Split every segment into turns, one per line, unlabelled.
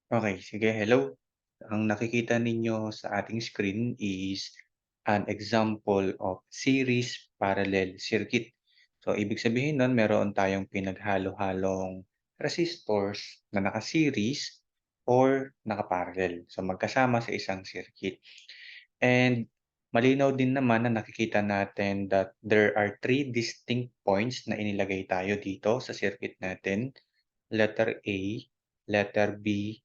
Okay, sige, hello. Ang nakikita ninyo sa ating screen is an example of series parallel circuit. So, ibig sabihin nun meron tayong pinaghalo-halong resistors na naka-series or naka-parallel. So, magkasama sa isang circuit. And malinaw din naman na nakikita natin that there are three distinct points na inilagay tayo dito sa circuit natin. Letter A, letter B,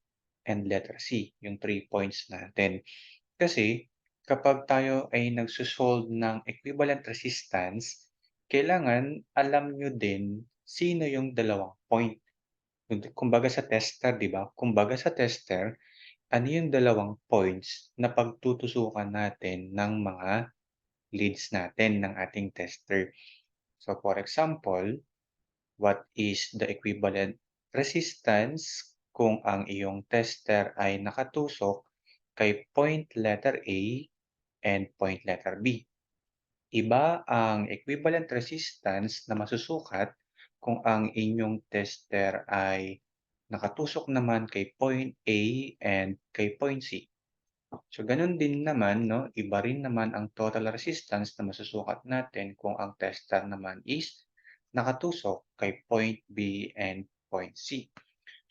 and letter C, yung 3 points natin. Kasi kapag tayo ay nagso-solve ng equivalent resistance, kailangan alam nyo din sino yung dalawang point. Kumbaga sa tester, di ba? Kumbaga sa tester, ano yung dalawang points na pagtutusukan natin ng mga leads natin ng ating tester. So for example, what is the equivalent resistance kung ang iyong tester ay nakatusok kay point letter A and point letter B? Iba ang equivalent resistance na masusukat kung ang inyong tester ay nakatusok naman kay point A and kay point C. So, ganun din naman, no? Iba rin naman ang total resistance na masusukat natin kung ang tester naman is nakatusok kay point B and point C.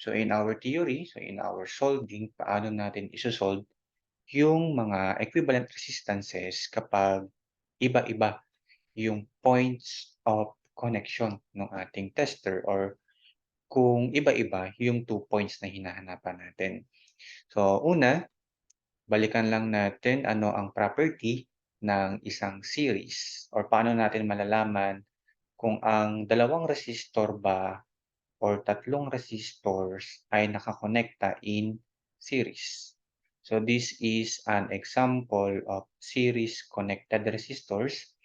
So, in our theory, so in our solving, paano natin isosolve yung mga equivalent resistances kapag iba-iba yung points of connection ng ating tester or kung iba-iba yung 2 points na hinahanapan natin. So, una, balikan lang natin ano ang property ng isang series or paano natin malalaman kung ang dalawang resistor ba or tatlong resistors ay nakakonekta in series. So this is an example of series connected resistors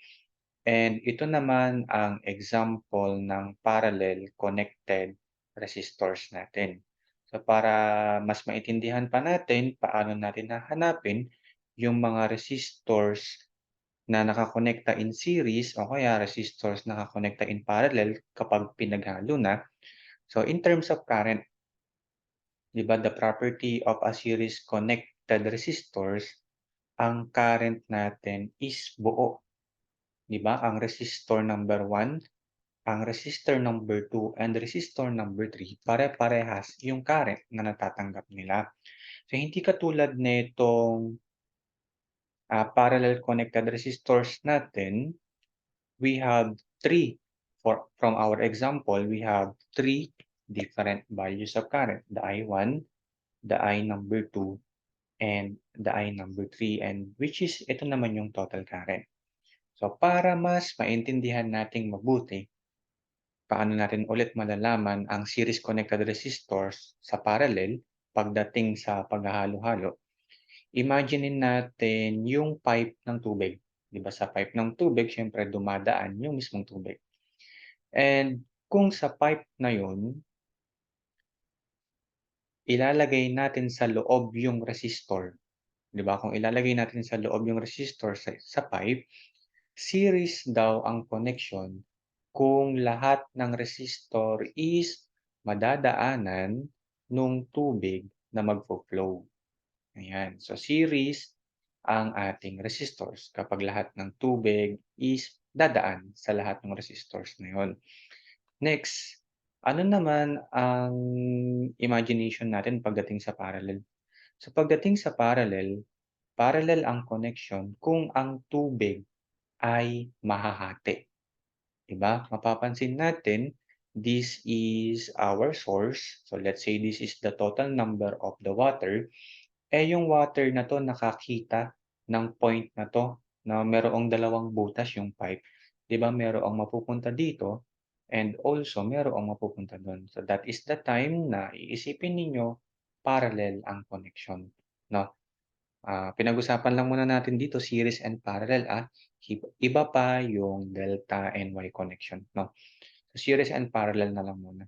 and ito naman ang example ng parallel connected resistors natin. So para mas maintindihan pa natin paano natin hahanapin yung mga resistors na nakakonekta in series o kaya resistors na nakakonekta in parallel kapag pinaghalo na. So in terms of current, 'di ba, the property of a series connected resistors, ang current natin is buo, 'di ba? Ang resistor number 1, ang resistor number 2, and resistor number 3, pare-parehas yung current na natatanggap nila. So hindi katulad nitong parallel connected resistors natin, we have three. From our example, we have three different values of current, the I1, the I number 2, and the I number 3, and which is ito naman yung total current. So para mas maintindihan nating mabuti, paano natin ulit malalaman ang series connected resistors sa parallel pagdating sa paghahalo-halo. Imaginein natin yung pipe ng tubig. 'Di ba sa pipe ng tubig, syempre dumadaan yung mismong tubig. And kung sa pipe na yun, ilalagay natin sa loob yung resistor. 'Di ba? Kung ilalagay natin sa loob yung resistor sa pipe, series daw ang connection kung lahat ng resistor is madadaanan nung tubig na magfo-flow. Ayan. So, series ang ating resistors kapag lahat ng tubig is dadaan sa lahat ng resistors na yun. Next, ano naman ang imagination natin pagdating sa parallel? So, pagdating sa parallel, parallel ang connection kung ang tubig ay mahahati. Diba? Mapapansin natin, this is our source. So let's say this is the total number of the water. Yung water na to nakakita ng point na to na merong dalawang butas yung pipe. Diba? Merong mapupunta dito and also merong mapupunta doon. So that is the time na iisipin ninyo parallel ang connection. No? Pinag-usapan lang muna natin dito series and parallel, iba pa yung delta and Y connection, 'no. So, series and parallel na lang muna.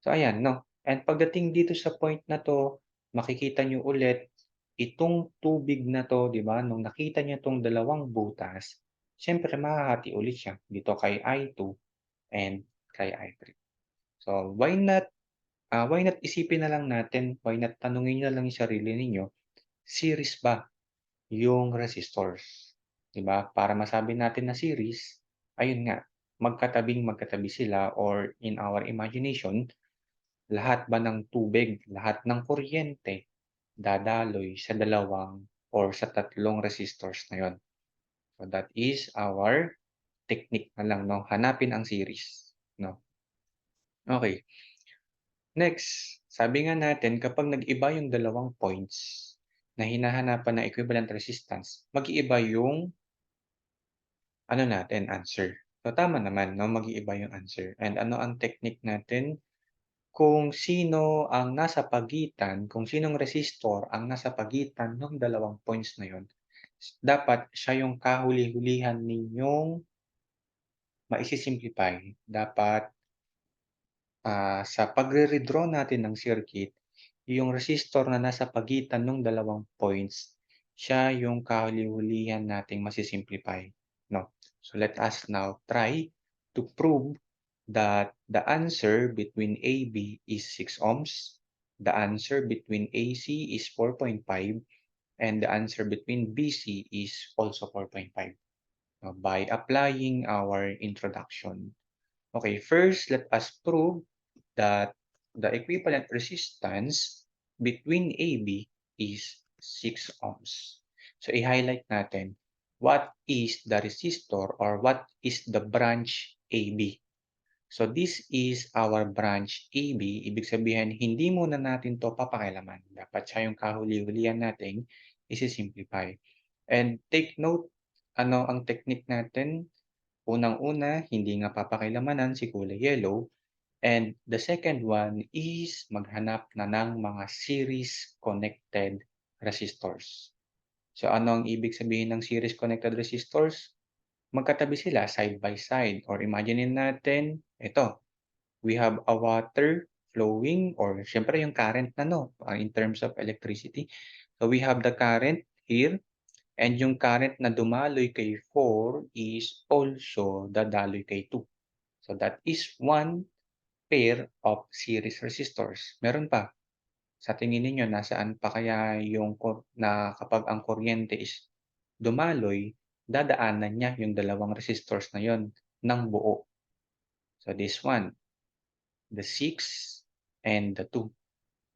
So, ayan, 'no, and pagdating dito sa point na 'to, makikita niyo ulit itong tubig na 'to, 'di ba, nung nakita niya 'tong dalawang butas, siyempre mahahati ulit siya dito kay I2 and kay I3. So, why not why not isipin na lang natin, why not tanungin niyo na lang yung sarili ninyo, series ba yung resistors, 'di ba? Para masabi natin na series, ayun nga, magkatabi sila or in our imagination, lahat ba ng tubig, lahat ng kuryente dadaloy sa dalawang or sa tatlong resistors na yon. So that is our technique na lang 'no, hanapin ang series 'no. Okay. Next, sabi nga natin kapag nag-iba yung dalawang points na hinahanapan ng equivalent resistance, mag-iiba yung ano natin, answer. So tama naman 'no, mag-iiba yung answer. And ano ang technique natin? Kung sino ang nasa pagitan, kung sinong resistor ang nasa pagitan ng dalawang points na yun, dapat siya yung kahuli-hulihan ninyong maisi-simplify. Dapat sa pagre-redraw natin ng circuit, yung resistor na nasa pagitan ng dalawang points, siya yung kahuli-hulihan nating masi-simplify, 'no? So let us now try to prove that the answer between AB is 6 ohms, the answer between AC is 4.5, and the answer between BC is also 4.5, by applying our introduction. Okay, first let us prove that the equivalent resistance between AB is 6 ohms. So i-highlight natin what is the resistor or what is the branch AB. So this is our branch AB. Ibig sabihin, hindi muna natin to papakialaman. Dapat siya yung kahuli-hulihan nating isi-simplify. And take note, ano ang technique natin? Unang-una, hindi nga papakilamanan si kulay yellow. And the second one is maghanap na ng mga series connected resistors. So ano ang ibig sabihin ng series connected resistors? Magkatabi sila side by side or imaginein natin, ito, we have a water flowing or syempre yung current na no, in terms of electricity. So we have the current here and yung current na dumaloy kay 4 is also dadaloy kay 2. So that is one pair of series resistors. Meron pa. Sa tingin ninyo, nasaan pa kaya yung na kapag ang kuryente is dumaloy, dadaanan niya yung dalawang resistors na yon ng buo. So this one, the 6 and the 2.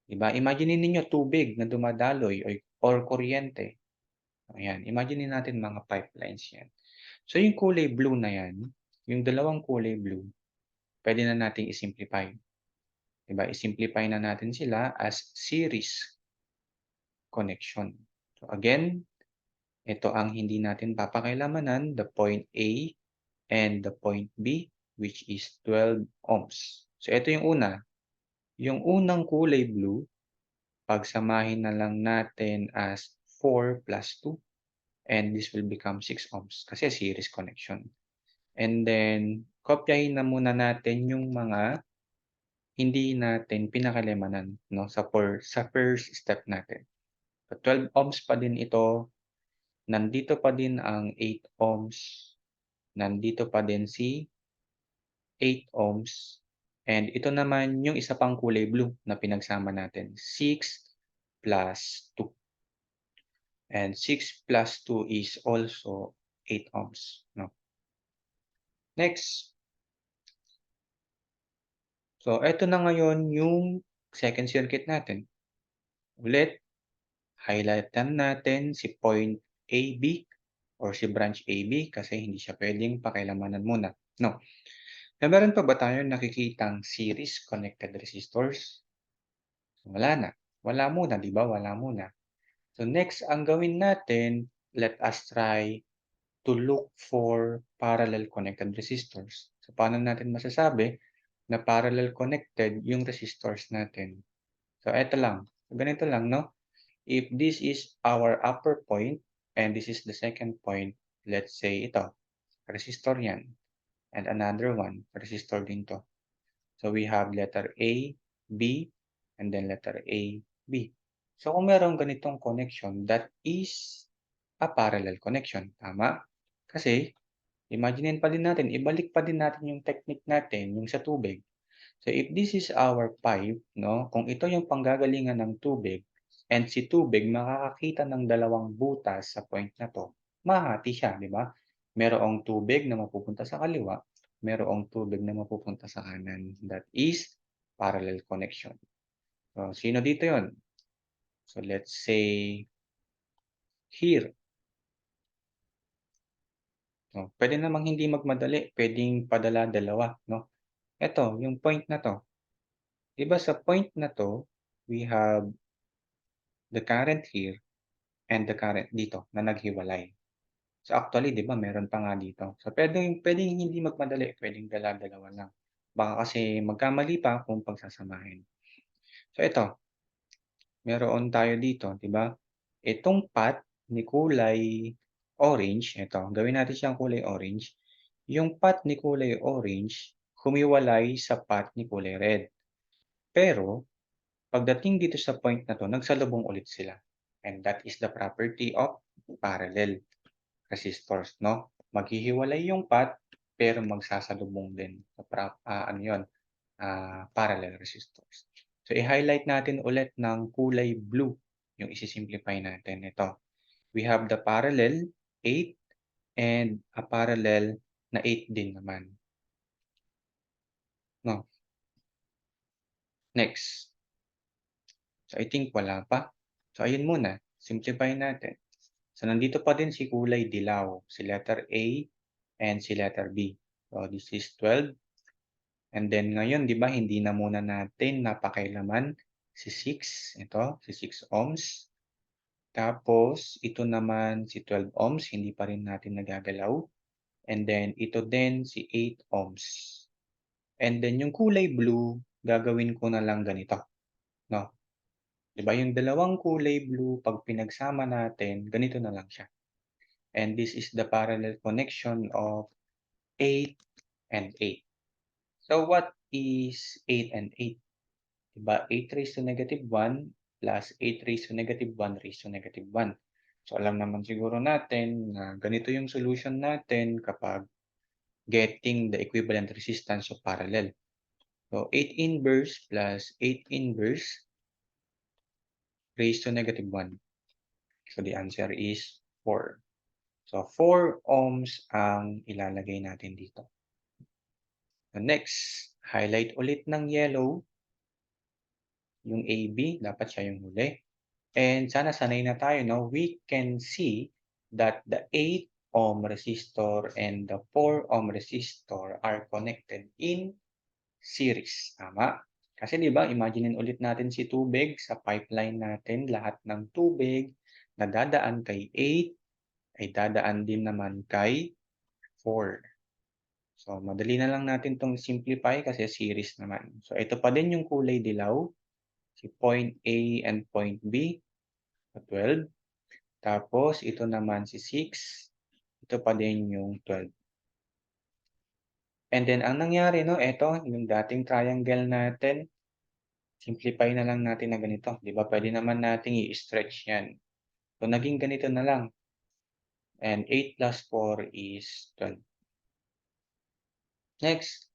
Diba? Imagine ninyo tubig na dumadaloy or kuryente. Ayan, imagine natin mga pipelines yan. So yung kulay blue na yan, yung dalawang kulay blue, pwede na nating isimplify. Diba? Isimplify na natin sila as series connection. So again, ito ang hindi natin papakilamanan, the point A and the point B, which is 12 ohms. So ito yung una. Yung unang kulay blue, pagsamahin na lang natin as 4 plus 2 and this will become 6 ohms kasi series connection. And then, kopyahin na muna natin yung mga hindi natin pinakilamanan no, sa first step natin. So 12 ohms pa din ito, nandito pa din ang 8 ohms, nandito pa din si 8 ohms, and ito naman yung isa pang kulay blue na pinagsama natin, 6 plus 2. And 6 plus 2 is also 8 ohms. No? Next. So, eto na ngayon yung second circuit natin. Ulit, highlightan natin si point AB or si branch AB kasi hindi siya pwedeng pakilamanan muna. No. Na meron pa ba tayong nakikitang series connected resistors? Wala na. Wala muna, di ba? Wala muna. So next, ang gawin natin, let us try to look for parallel connected resistors. So paano natin masasabi na parallel connected yung resistors natin? So eto lang. Ganito lang, no? If this is our upper point and this is the second point, let's say ito, resistor yan. And another one, resistor din to. So we have letter A, B, and then letter A, B. So kung merong ganitong connection, that is a parallel connection. Tama? Kasi, imaginein pa din natin, ibalik pa din natin yung technique natin, yung sa tubig. So if this is our pipe, no, kung ito yung panggagalingan ng tubig and si tubig makakakita ng dalawang butas sa point na 'to, mahahati siya, 'di ba? Merong tubig na mapupunta sa kaliwa, merong tubig na mapupunta sa kanan. That is parallel connection. So sino dito 'yon? So let's say here. Oh, puwede namang hindi magmadali, puwedeng padala-dalawa 'no. Eto yung point na 'to, 'di ba sa point na 'to, we have the current here and the current dito na naghiwalay. So actually 'di ba meron pa nga dito. So puwedeng hindi magmadali, puwedeng dala-dalawa lang. Baka kasi magkamali pa kung pagsasamahin. So ito, meron tayo dito 'di ba, itong pot ni kulay orange, eto gawin natin siyang kulay orange. Yung pot ni kulay orange humiwalay sa pot ni kulay red. Pero pagdating dito sa point na 'to nagsalubong ulit sila, and that is the property of parallel resistors 'no. Maghihiwalay yung path pero magsasalubong din sa ano 'yun, parallel resistors. So i-highlight natin ulit ng kulay blue yung isi-simplify natin. Ito, we have the parallel 8 and a parallel na 8 din naman, 'no. Next, so I think wala pa. So ayun muna, simplify natin. So nandito pa din si kulay dilaw, si letter A and si letter B. So this is 12. And then ngayon 'di ba hindi na muna natin napakailaman si 6, ito si 6 ohms. Tapos ito naman si 12 ohms, hindi pa rin natin nagagalaw. And then ito din si 8 ohms. And then yung kulay blue, gagawin ko na lang ganito, 'no. 'Di ba yung dalawang kulay blue 'pag pinagsama natin, ganito na lang siya. And this is the parallel connection of 8 and 8. So what is 8 and 8? 'Di ba 8 raised to negative 1 plus 8 raised to negative 1 raised to negative 1. So alam naman siguro natin na ganito yung solution natin kapag getting the equivalent resistance of parallel. So 8 inverse plus 8 inverse raised to negative 1. So the answer is 4. So 4 ohms ang ilalagay natin dito. So next, highlight ulit ng yellow yung AB, dapat siya yung huli. And sana sanay na tayo, no? We can see that the 8 ohm resistor and the 4 ohm resistor are connected in series. Tama? Kasi di ba, imaginein ulit natin si tubig sa pipeline natin, lahat ng tubig na dadaan kay 8 ay dadaan din naman kay 4. So, madali na lang natin itong simplify kasi series naman. So, ito pa din yung kulay dilaw, si point A and point B, so 12. Tapos ito naman si 6, ito pa din yung 12. And then ang nangyari 'no, eto yung dating triangle natin, simplify na lang natin na ganito, 'di ba puwede naman nating i-stretch 'yan. So naging ganito na lang, and 8 plus 4 is 12. Next,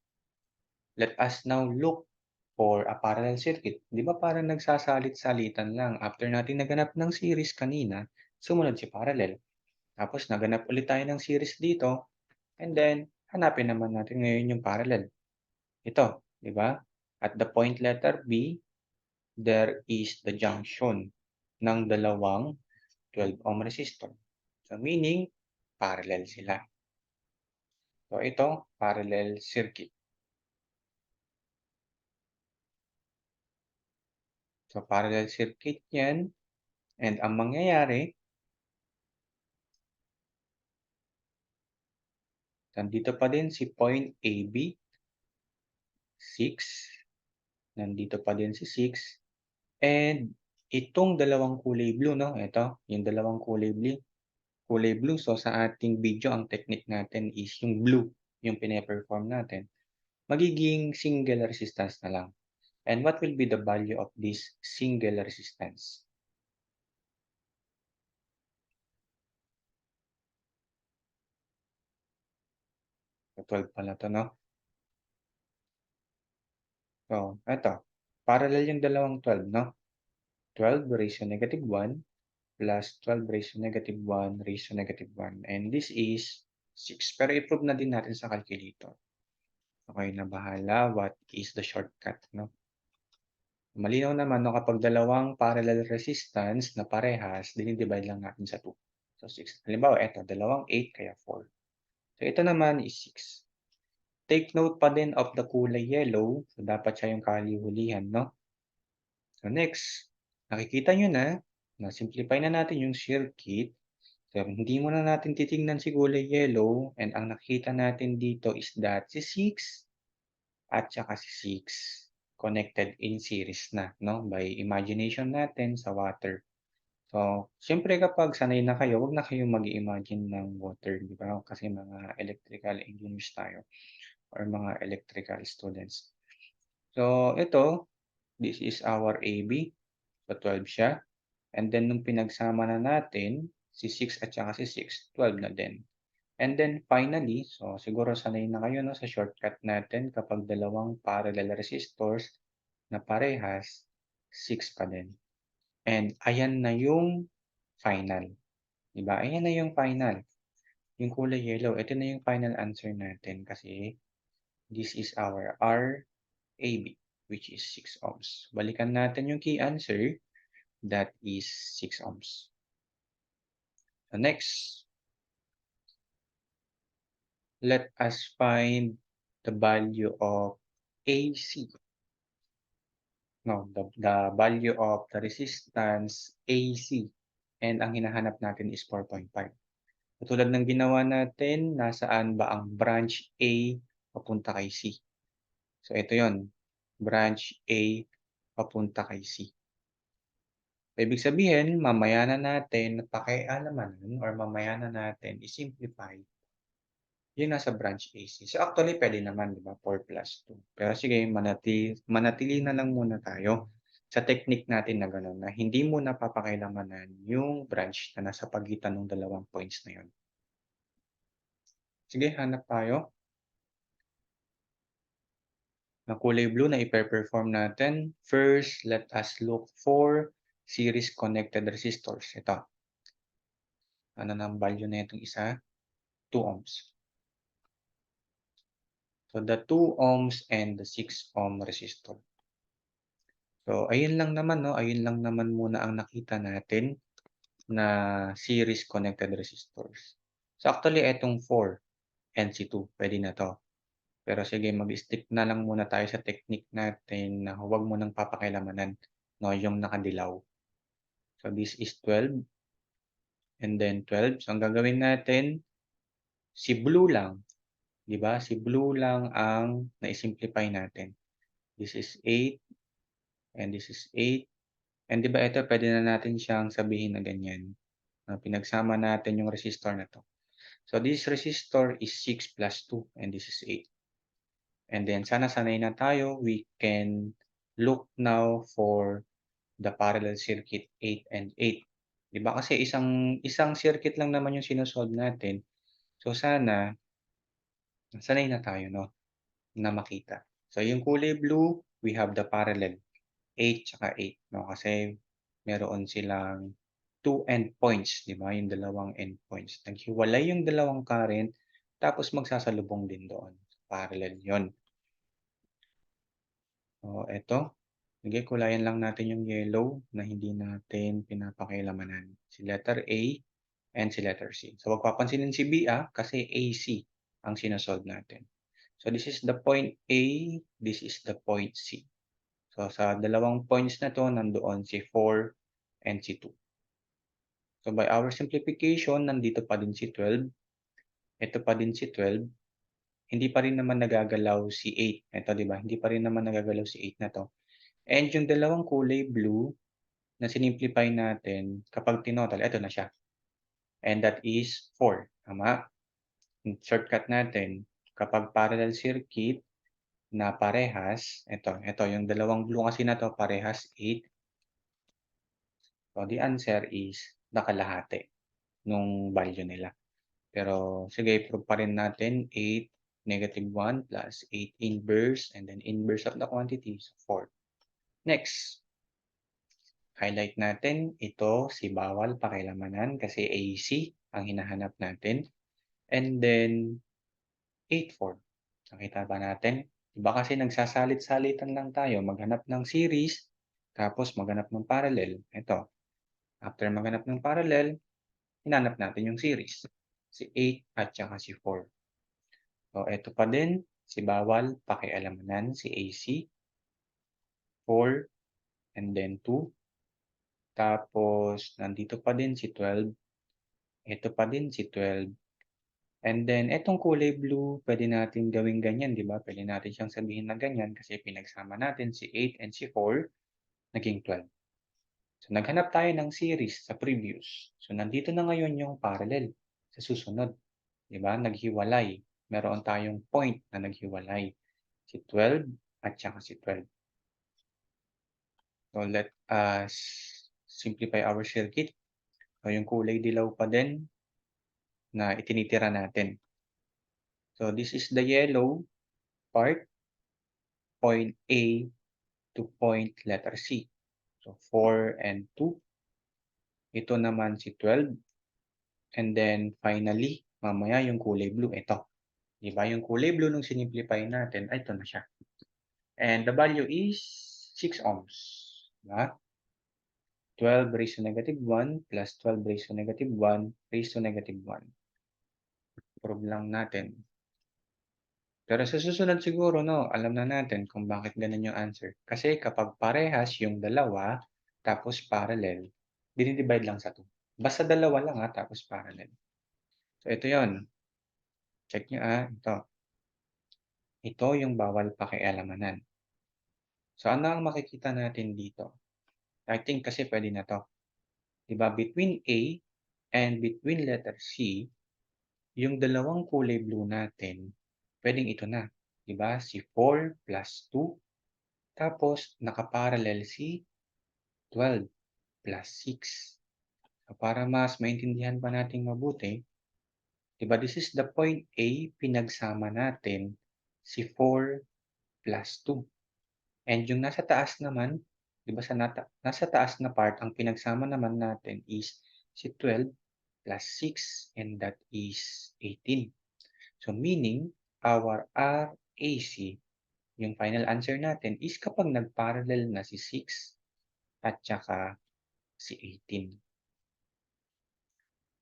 let us now look for a parallel circuit. 'Di ba parang nagsasalit-salitan lang, after natin naganap ng series kanina, sumunod si parallel. Tapos naganap ulit tayo ng series dito. And then, hanapin naman natin ngayon yung parallel. Ito, di ba? At the point letter B, there is the junction ng dalawang 12 ohm resistor. So, meaning, parallel sila. So, ito, parallel circuit. So, parallel circuit yan. And ang mangyayari, nandito pa din si point AB, 6. Nandito pa din si 6. And itong dalawang kulay blue, no? Ito, yung dalawang kulay blue. So, sa ating video, ang technique natin is yung blue, yung pine-perform natin. Magiging single resistance na lang. And what will be the value of this single resistance? So, 12 pala to, no? So, eto, parallel yung dalawang 12 'no? 12 raised to negative 1 plus 12 raised to negative 1 raised to negative 1 and this is 6. Pero i-prove na din natin sa calculator. Okay na bahala what is the shortcut 'no? Malinaw naman 'no kapag dalawang parallel resistance na parehas dini-divide lang natin sa 2. So 6. Halimbawa eto dalawang 8 kaya 4. So ito naman is 6. Take note pa din of the kulay yellow, so dapat siya yung kalihulihan 'no? So next, nakikita niyo na simplify na natin yung circuit. So hindi muna natin titingnan si kulay yellow and ang nakikita natin dito is that si 6 at saka si 6 connected in series na 'no, by imagination natin sa water. So, siyempre kapag sanay na kayo, 'wag na kayong mag-i-imagine ng water, 'di ba? Kasi mga electrical engineers tayo or mga electrical students. So, ito, this is our AB. So, 12 siya. And then nung pinagsama na natin, si 6 at saka si 6, 12 na din. And then finally, so siguro sanay na kayo 'no, sa shortcut natin kapag dalawang parallel resistors na parehas, 6 pa din. And ayan na yung final, 'di ba? Ayan na yung final, yung kulay yellow. Ito na yung final answer natin kasi this is our RAB, which is 6 ohms. Balikan natin yung key answer, that is 6 ohms. So next, let us find the value of AC. No, the value of the resistance AC and ang hinahanap natin is 4.5. Katulad ng ginawa natin, nasaan ba ang branch A papunta kay C? So ito yon, branch A papunta kay C. Ibig sabihin, mamaya na natin pakialamanan or mamaya na natin i-simplify yung nasa branch AC. So actually pwede naman 'di ba, 4 plus 2. Pero sige manatili na lang muna tayo sa technique natin na gano'n, na hindi muna papakialamanan yung branch na nasa pagitan ng dalawang points na yun. Sige, hanap tayo ng kulay blue na ipe-perform natin. First, let us look for series connected resistors. Ito, ano ng value na itong isa? 2 ohms. So the 2 ohms and the 6 ohm resistor. So ayun lang naman 'no, ayun lang naman muna ang nakita natin na series connected resistors. So actually etong 4 and si 2 puwede na 'to. Pero sige mag-stick na lang muna tayo sa technique natin na huwag mo nang papakialamanan 'no, yung nakadilaw. So this is 12 and then 12. So ang gagawin natin, si blue lang, 'di ba? Si blue lang ang nai-simplify natin. This is 8 and this is 8. And 'di ba ito puwede na natin siyang sabihin na ganyan, na pinagsama natin yung resistor na 'to. So this resistor is 6 plus 2 and this is 8. And then sana sanay na tayo, we can look now for the parallel circuit 8 and 8. 'Di ba kasi isang isang circuit lang naman yung sino-solve natin. So sana sanay na tayo 'no, na makita. So yung kulay blue, we have the parallel 8 tsaka 8 'no, kasi meron silang 2 endpoints, 'di ba, yung dalawang endpoints. Naghiwalay yung dalawang current tapos magsasalubong din doon. Parallel 'yon. Oh, eto, sige kulayan lang natin yung yellow na hindi natin pinapakialamanan. Si letter A and si letter C. So, wag papansinin si B, kasi AC ang sino-solve natin. So, this is the point A, this is the point C. So, sa dalawang points na 'to nandoon si 4 and si 2. So, by our simplification nandito pa din si 12, eto pa din si 12, hindi pa rin naman nagagalaw si 8. Eto 'di ba, hindi pa rin naman nagagalaw si 8 na 'to. And yung dalawang kulay blue na sinimplify natin kapag tinotal, eto na siya. And that is 4, tama? Shortcut natin, kapag parallel circuit na parehas, eto yung dalawang blue kasi na 'to parehas 8. So the answer is nakalahati nung value nila. Pero sige i-prove pa rin natin 8 -1 plus 8 inverse and then inverse of the quantity, so 4. Next, highlight natin ito si bawal pakilamanan kasi AC ang hinahanap natin. And then 8, 4. Nakita ba natin? Iba kasi nagsasalit-salitan lang tayo, maghanap ng series, tapos maghanap ng parallel. Ito, after maghanap ng parallel, hinanap natin yung series. Si 8 at saka si 4. So, ito pa din, si bawal pakialamanan, si AC, 4, and then 2. Tapos, nandito pa din si 12. Ito pa din si 12. And then, etong kulay blue, pwede natin gawing ganyan, di ba? Pwede natin siyang sabihin na ganyan kasi pinagsama natin si 8 and si 4, naging 12. So, naghanap tayo ng series sa previous. So, nandito na ngayon yung parallel sa susunod. Di ba? Naghiwalay. Meron tayong point na naghiwalay. Si 12 at saka si 12. So, let us simplify our circuit. So, yung kulay dilaw pa din na itinitira natin. So, this is the yellow part, point A to point letter C. So, 4 and 2. Ito naman si 12. And then, finally, mamaya yung kulay blue, ito. Diba? Yung kulay blue nung sinimplify natin, ay ito na siya. And the value is 6 ohms. Diba? 12 raised to -1 plus 12 raised to -1 raised to -1. Prove lang natin. Pero sa susunod siguro, no, alam na natin kung bakit ganun yung answer. Kasi kapag parehas yung dalawa, tapos parallel, dinidivide lang sa 2. Basta dalawa lang tapos parallel. So, ito yon. Check nyo ito. Ito yung bawal pakialamanan. So, ano ang makikita natin dito? I think kasi pwede na to. Diba, between A and between letter C, yung dalawang kulay blue natin, pwedeng ito na. Diba, si 4 plus 2, tapos nakaparallel si 12 plus 6. So, para mas maintindihan pa natin mabuti, diba, this is the point A, pinagsama natin si 4 plus 2. And yung nasa taas naman, diba nasa taas na part, ang pinagsama naman natin is si 12 plus 6, and that is 18. So, meaning, our RAC, yung final answer natin, is kapag nag-parallel na si 6 at saka si 18.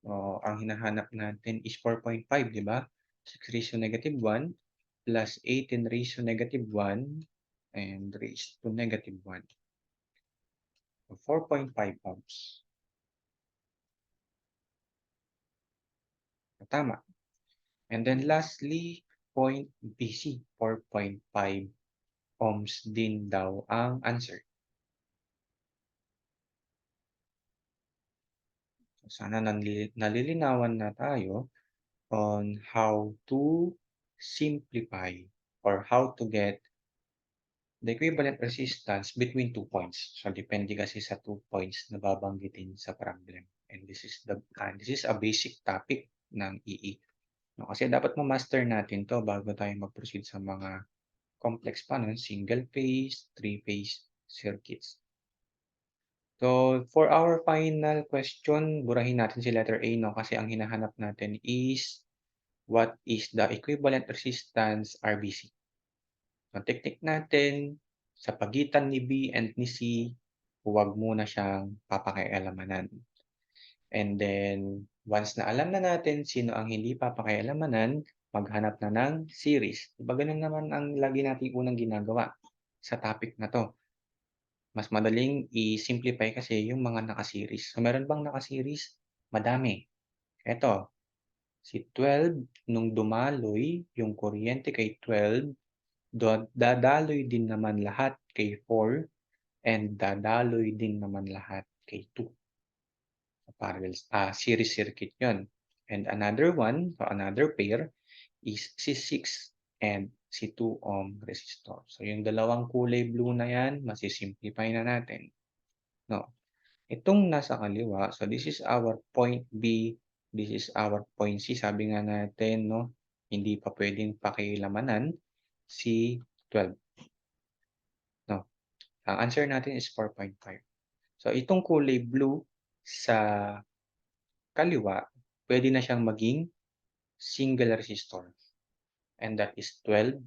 So, ang hinahanap natin is 4.5, di ba? 6 raised to -1 plus 18 raised to -1 and raised to -1. So, 4.5 ohms. Tama. And then lastly, point BC, 4.5 ohms din daw ang answer. So, sana nalilinawan na tayo on how to simplify or how to get the equivalent resistance between 2 points. So, depende kasi sa 2 points na babanggitin sa problem. And this is a basic topic ng EE. No, kasi dapat ma-master natin to bago tayo mag-proceed sa mga complex pa nun, single phase, three-phase circuits. So, for our final question, burahin natin si letter A, no? Kasi ang hinahanap natin is what is the equivalent resistance RBC. So, technique natin, sa pagitan ni B and ni C, huwag muna siyang papakialamanan. And then, once na alam na natin sino ang hindi papakialamanan, maghanap na ng series. Diba ganun naman ang lagi nating unang ginagawa sa topic na to. Mas madaling i-simplify kasi yung mga naka-series. So, meron bang naka-series? Madami. Eto, si 12, nung dumaloy yung kuryente kay 12, dadaloy din naman lahat kay 4, and dadaloy din naman lahat kay 2. Parallel, series circuit yon. And another one, so another pair, is si 6 and si 2 ohm resistor. So, yung dalawang kulay blue na yan, masisimplify na natin. No? Itong nasa kaliwa, so this is our point B, this is our point C. Sabi nga natin, no? hindi pa puwedeng pakilamanan si 12, 'no? Ang answer natin is 4.5. So, itong kulay blue sa kaliwa, puwede na siyang maging single resistor, and that is 12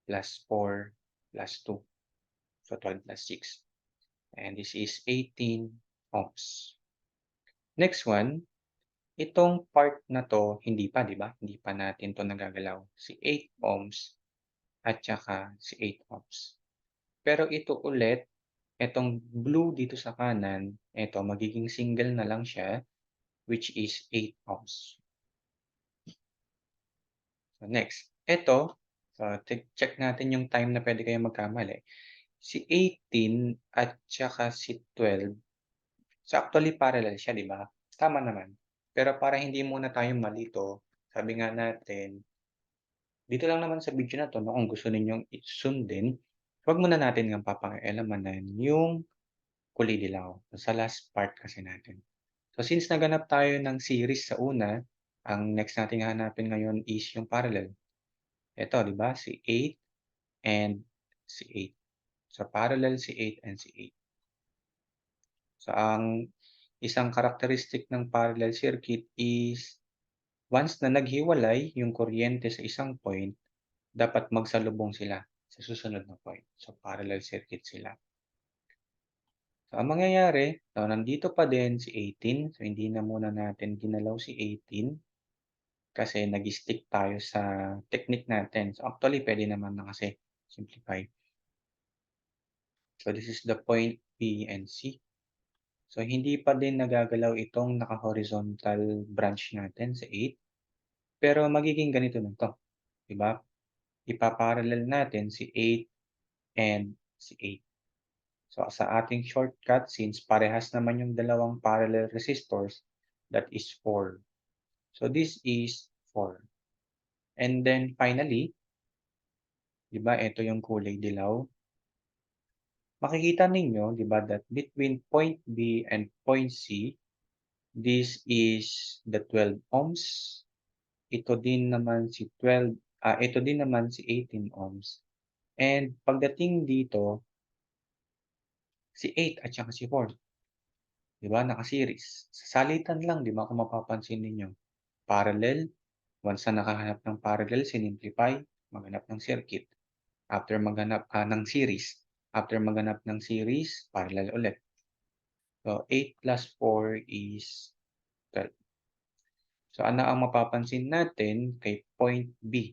plus 4 plus 2. So, 12 plus 6. And this is 18 ohms. Next one, itong part na 'to hindi pa, 'di ba? Hindi pa natin 'to nagagalaw. Si 8 ohms at saka si 8 ohms. Pero ito ulit, itong blue dito sa kanan, ito magiging single na lang siya, which is 8 ohms. So next, ito, check natin yung time na puwede kayong magkamali. Si 18 at saka si 12, so actually parallel siya, 'di ba? Tama naman. Pero para hindi muna tayo malito, sabi nga natin, dito lang naman sa video na 'to 'no, kung gusto ninyong sundin, huwag muna natin ngang papakialamanan yung kulay dilaw, sa last part kasi natin. So since naghanap tayo ng series sa una, ang next nating hahanapin ngayon is yung parallel. Eto 'di ba, si 8 and si 8. So parallel si 8 and si 8. So ang isang characteristic ng parallel circuit is once na naghiwalay yung kuryente sa isang point, dapat magsalubong sila sa susunod na point. So parallel circuit sila. So ang mangyayari, so nandito pa din si 18, so hindi na muna natin ginalaw si 18 kasi nag-stick tayo sa technique natin. So actually puwede naman na kasi simplify. So this is the point B and C. So hindi pa din nagagalaw itong naka-horizontal branch natin sa 8, pero magiging ganito na 'to, 'di ba? Ipa-parallel natin si 8 and si 8. So sa ating shortcut, since parehas naman yung dalawang parallel resistors, that is 4. So this is 4. And then finally, 'di ba, ito yung kulay dilaw. Makikita ninyo, 'di ba, that between point B and point C, this is the 12 ohms. Ito din naman si 18 ohms. And pagdating dito, si 8 at saka si 4, 'di ba, naka-series. Sa salitan lang, 'di ba, kung mapapansin ninyo, parallel, once na nakahanap ng parallel, sinimplify, maghanap ng circuit. After maghanap ng series. After maghanap ng series, parallel ulit. So 8 plus 4 is 12. So ano ang mapapansin natin kay point B?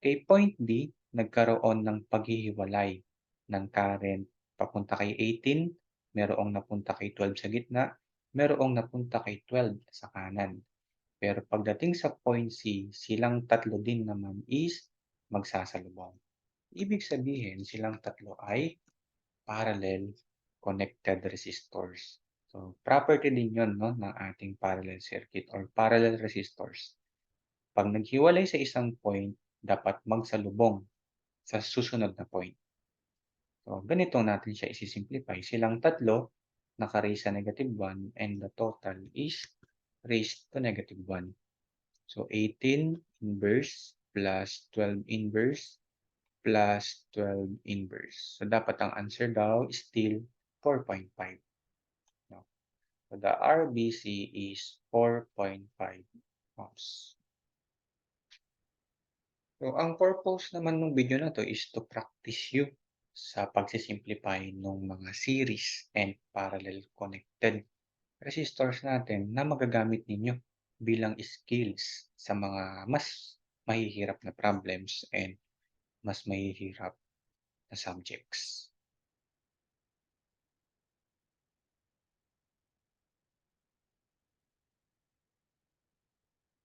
Kay point B, nagkaroon ng paghihiwalay ng current papunta kay 18, merong napunta kay 12 sa gitna, merong napunta kay 12 sa kanan. Pero pagdating sa point C, silang tatlo din naman is magsasalubong. Ibig sabihin, silang tatlo ay parallel connected resistors. So, property din yun, no, ng ating parallel circuit or parallel resistors. 'Pag naghiwalay sa isang point, dapat magsalubong sa susunod na point. So, ganito natin siya isi-simplify. Silang tatlo naka-raise sa -1 and the total is raised to -1. So, 18 inverse plus 12 inverse plus 12 inverse. So, dapat ang answer daw is still 4.5. No? So, the RBC is 4.5 ohms. So, ang purpose naman ng video na 'to is to practice you sa pagsisimplify ng mga series and parallel connected resistors natin na magagamit ninyo bilang skills sa mga mas mahihirap na problems and mas mahihirap na subjects.